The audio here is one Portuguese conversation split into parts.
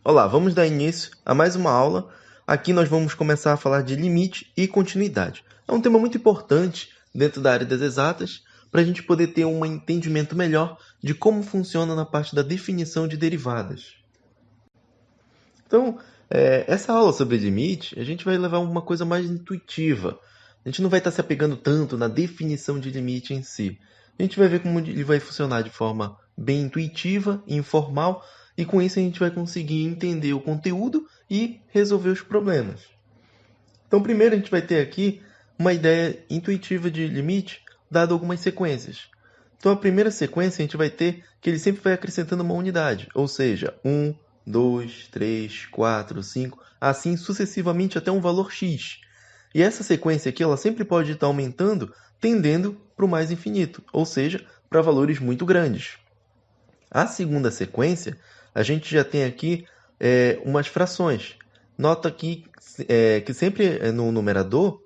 Olá, vamos dar início a mais uma aula. Aqui nós vamos começar a falar de limite e continuidade. É um tema muito importante dentro da área das exatas para a gente poder ter um entendimento melhor de como funciona na parte da definição de derivadas. Então, essa aula sobre limite, a gente vai levar uma coisa mais intuitiva. A gente não vai estar se apegando tanto na definição de limite em si. A gente vai ver como ele vai funcionar de forma bem intuitiva e informal, e com isso a gente vai conseguir entender o conteúdo e resolver os problemas. Então, primeiro a gente vai ter aqui uma ideia intuitiva de limite, dado algumas sequências. Então, a primeira sequência a gente vai ter que ele sempre vai acrescentando uma unidade, ou seja, 1, 2, 3, 4, 5, assim sucessivamente até um valor x. E essa sequência aqui ela sempre pode estar aumentando, tendendo para o mais infinito, ou seja, para valores muito grandes. A segunda sequência, a gente já tem aqui umas frações. Nota aqui que sempre no numerador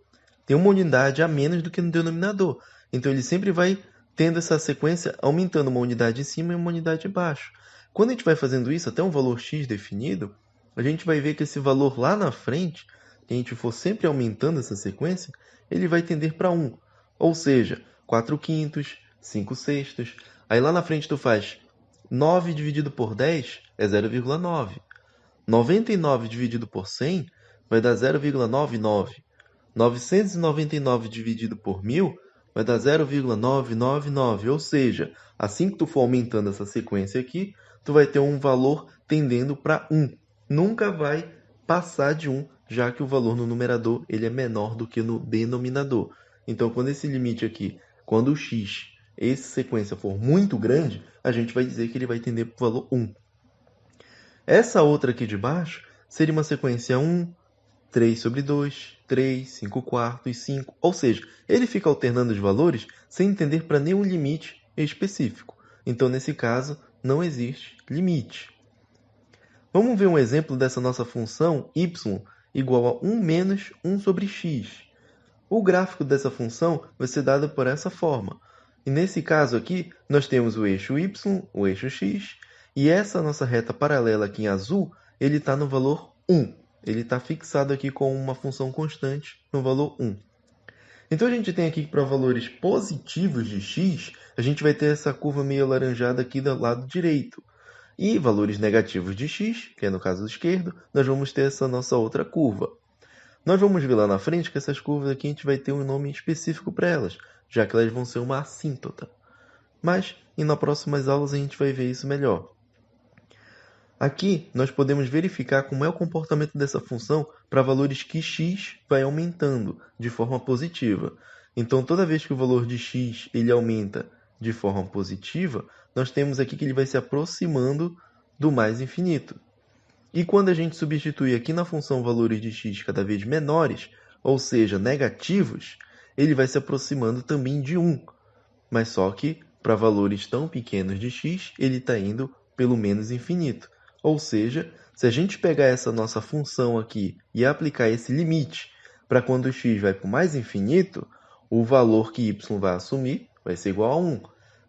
tem uma unidade a menos do que no denominador. Então ele sempre vai tendo essa sequência aumentando uma unidade em cima e uma unidade embaixo. Quando a gente vai fazendo isso até um valor x definido, a gente vai ver que esse valor lá na frente, que a gente for sempre aumentando essa sequência, ele vai tender para 1. Ou seja, 4 quintos, 5 sextos. Aí lá na frente tu faz 9 dividido por 10 é 0,9. 99 dividido por 100 vai dar 0,99. 999 dividido por 1000 vai dar 0,999. Ou seja, assim que tu for aumentando essa sequência aqui, tu vai ter um valor tendendo para 1. Nunca vai passar de 1, já que o valor no numerador ele é menor do que no denominador. Então, quando esse limite aqui, quando o x, essa sequência for muito grande, a gente vai dizer que ele vai tender para o valor 1. Essa outra aqui de baixo seria uma sequência 1, 3 sobre 2, 3, 5 quartos, 5. Ou seja, ele fica alternando os valores sem entender para nenhum limite específico. Então, nesse caso, não existe limite. Vamos ver um exemplo dessa nossa função y igual a 1 menos 1 sobre x. O gráfico dessa função vai ser dado por essa forma. E nesse caso aqui, nós temos o eixo y, o eixo x, e essa nossa reta paralela aqui em azul, ele está no valor 1. Ele está fixado aqui com uma função constante no valor 1. Então, a gente tem aqui que para valores positivos de x, a gente vai ter essa curva meio alaranjada aqui do lado direito. E valores negativos de x, que é no caso do esquerdo, nós vamos ter essa nossa outra curva. Nós vamos ver lá na frente que essas curvas aqui a gente vai ter um nome específico para elas, já que elas vão ser uma assíntota. Mas, nas próximas aulas, a gente vai ver isso melhor. Aqui, nós podemos verificar como é o comportamento dessa função para valores que x vai aumentando de forma positiva. Então, toda vez que o valor de x ele aumenta de forma positiva, nós temos aqui que ele vai se aproximando do mais infinito. E quando a gente substitui aqui na função valores de x cada vez menores, ou seja, negativos, ele vai se aproximando também de 1. Mas só que, para valores tão pequenos de x, ele está indo pelo menos infinito. Ou seja, se a gente pegar essa nossa função aqui e aplicar esse limite para quando x vai para o mais infinito, o valor que y vai assumir vai ser igual a 1.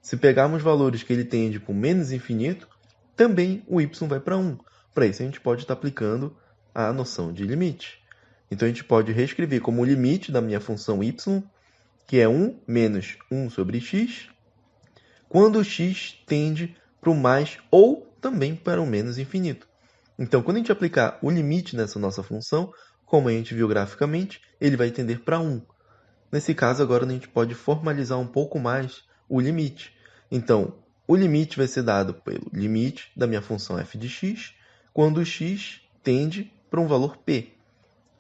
Se pegarmos valores que ele tende para o menos infinito, também o y vai para 1. Para isso, a gente pode estar aplicando a noção de limite. Então, a gente pode reescrever como o limite da minha função y, que é 1 menos 1 sobre x, quando o x tende para o mais ou também para o menos infinito. Então, quando a gente aplicar o limite nessa nossa função, como a gente viu graficamente, ele vai tender para 1. Nesse caso, agora a gente pode formalizar um pouco mais o limite. Então, o limite vai ser dado pelo limite da minha função f de x, quando o x tende para um valor p.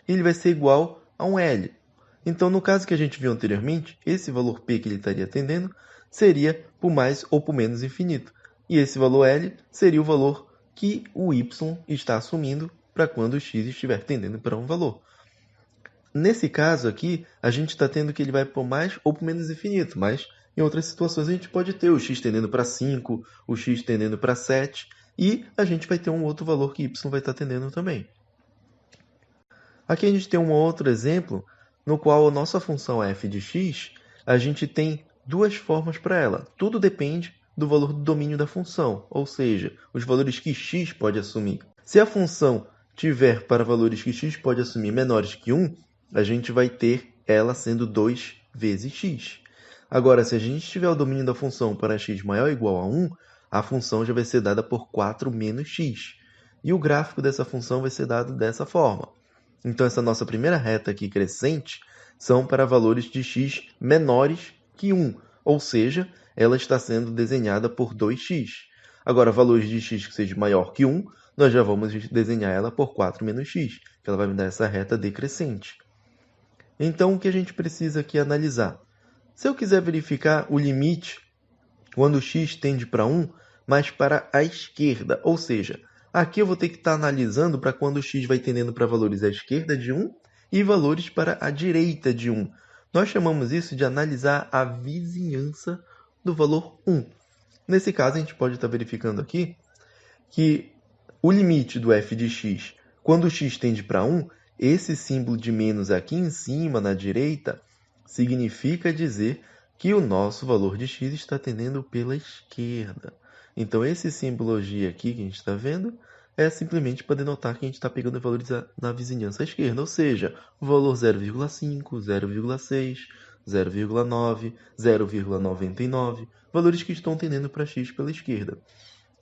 Ele vai ser igual a um L. Então, no caso que a gente viu anteriormente, esse valor p que ele estaria tendendo seria para o mais ou para o menos infinito. E esse valor L seria o valor que o y está assumindo para quando o x estiver tendendo para um valor. Nesse caso aqui, a gente está tendo que ele vai para o mais ou para o menos infinito, mas em outras situações a gente pode ter o x tendendo para 5, o x tendendo para 7, e a gente vai ter um outro valor que y vai estar tendendo também. Aqui a gente tem um outro exemplo, no qual a nossa função f de x, a gente tem duas formas para ela. Tudo depende do valor do domínio da função, ou seja, os valores que x pode assumir. Se a função tiver para valores que x pode assumir menores que 1, a gente vai ter ela sendo 2 vezes x. Agora, se a gente tiver o domínio da função para x maior ou igual a 1, a função já vai ser dada por 4 menos x. E o gráfico dessa função vai ser dado dessa forma. Então, essa nossa primeira reta aqui crescente são para valores de x menores que 1, ou seja, ela está sendo desenhada por 2x. Agora, valores de x que seja maior que 1, nós já vamos desenhar ela por 4 menos x, que ela vai me dar essa reta decrescente. Então, o que a gente precisa aqui analisar? Se eu quiser verificar o limite quando x tende para 1, mas para a esquerda, ou seja, aqui eu vou ter que estar analisando para quando x vai tendendo para valores à esquerda de 1 e valores para a direita de 1. Nós chamamos isso de analisar a vizinhança do valor 1. Nesse caso, a gente pode estar verificando aqui que o limite do f de x, quando x tende para 1, esse símbolo de menos aqui em cima, na direita, significa dizer que o nosso valor de x está tendendo pela esquerda. Então, esse simbologia aqui que a gente está vendo é simplesmente para denotar que a gente está pegando valores na vizinhança à esquerda, ou seja, o valor 0,5, 0,6, 0,9, 0,99, valores que estão tendendo para x pela esquerda.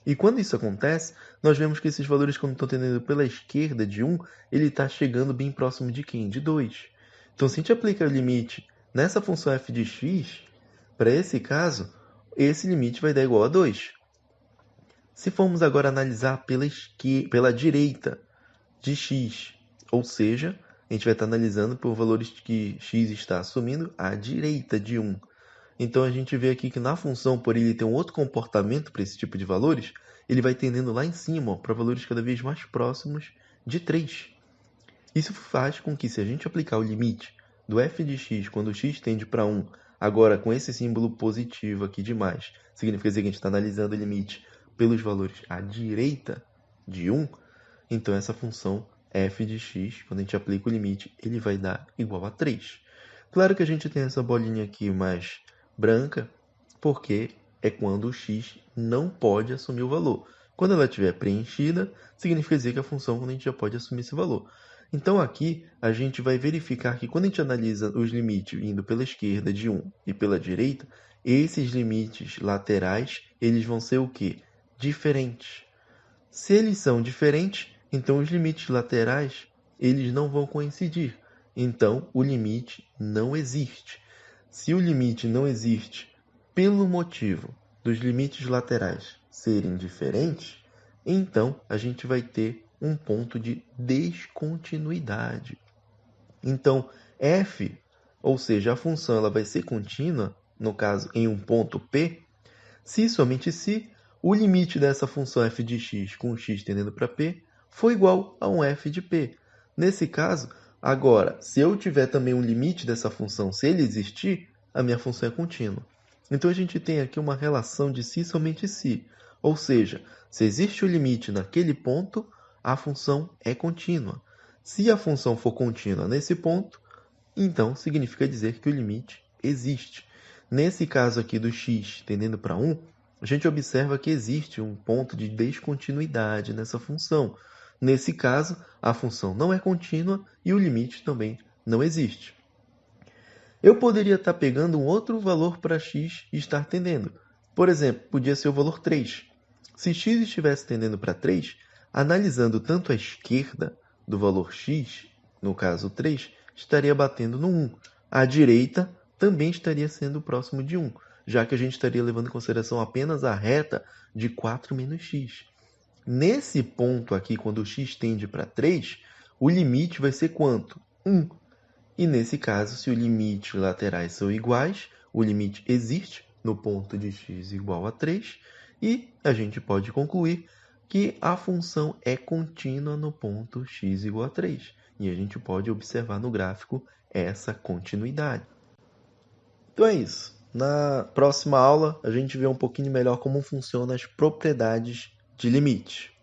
E quando isso acontece, nós vemos que esses valores, quando estão tendendo pela esquerda de 1, ele está chegando bem próximo de quem? De 2. Então, se a gente aplica o limite nessa função f de x, para esse caso, esse limite vai dar igual a 2. Se formos agora analisar pela direita de x, ou seja, a gente vai estar analisando por valores que x está assumindo à direita de 1. Então, a gente vê aqui que na função, por ele ter um outro comportamento para esse tipo de valores, ele vai tendendo lá em cima para valores cada vez mais próximos de 3. Isso faz com que, se a gente aplicar o limite do f de x quando x tende para 1, agora com esse símbolo positivo aqui de mais, significa dizer que a gente está analisando o limite pelos valores à direita de 1, então essa função f de x, quando a gente aplica o limite, ele vai dar igual a 3. Claro que a gente tem essa bolinha aqui mais branca, porque é quando o x não pode assumir o valor. Quando ela estiver preenchida, significa dizer que a função quando a gente já pode assumir esse valor. Então aqui a gente vai verificar que quando a gente analisa os limites indo pela esquerda de 1 e pela direita, esses limites laterais, eles vão ser o quê? Diferentes. Se eles são diferentes, então os limites laterais, eles não vão coincidir. Então o limite não existe. Se o limite não existe pelo motivo dos limites laterais serem diferentes, então a gente vai ter um ponto de descontinuidade. Então, f, ou seja, a função ela vai ser contínua, no caso, em um ponto P, se e somente se o limite dessa função f de x com x tendendo para P for igual a um f de P. Nesse caso, agora, se eu tiver também um limite dessa função, se ele existir, a minha função é contínua. Então, a gente tem aqui uma relação de se e somente se. Ou seja, se existe o limite naquele ponto, a função é contínua. Se a função for contínua nesse ponto, então significa dizer que o limite existe. Nesse caso aqui do x tendendo para 1, a gente observa que existe um ponto de descontinuidade nessa função. Nesse caso, a função não é contínua e o limite também não existe. Eu poderia estar pegando um outro valor para x e estar tendendo. Por exemplo, podia ser o valor 3. Se x estivesse tendendo para 3, analisando tanto a esquerda do valor x, no caso 3, estaria batendo no 1. A direita também estaria sendo próximo de 1, já que a gente estaria levando em consideração apenas a reta de 4 menos x. Nesse ponto aqui, quando o x tende para 3, o limite vai ser quanto? 1. E nesse caso, se os limites laterais são iguais, o limite existe no ponto de x igual a 3, e a gente pode concluir que a função é contínua no ponto x igual a 3. E a gente pode observar no gráfico essa continuidade. Então é isso. Na próxima aula, a gente vê um pouquinho melhor como funcionam as propriedades de limite.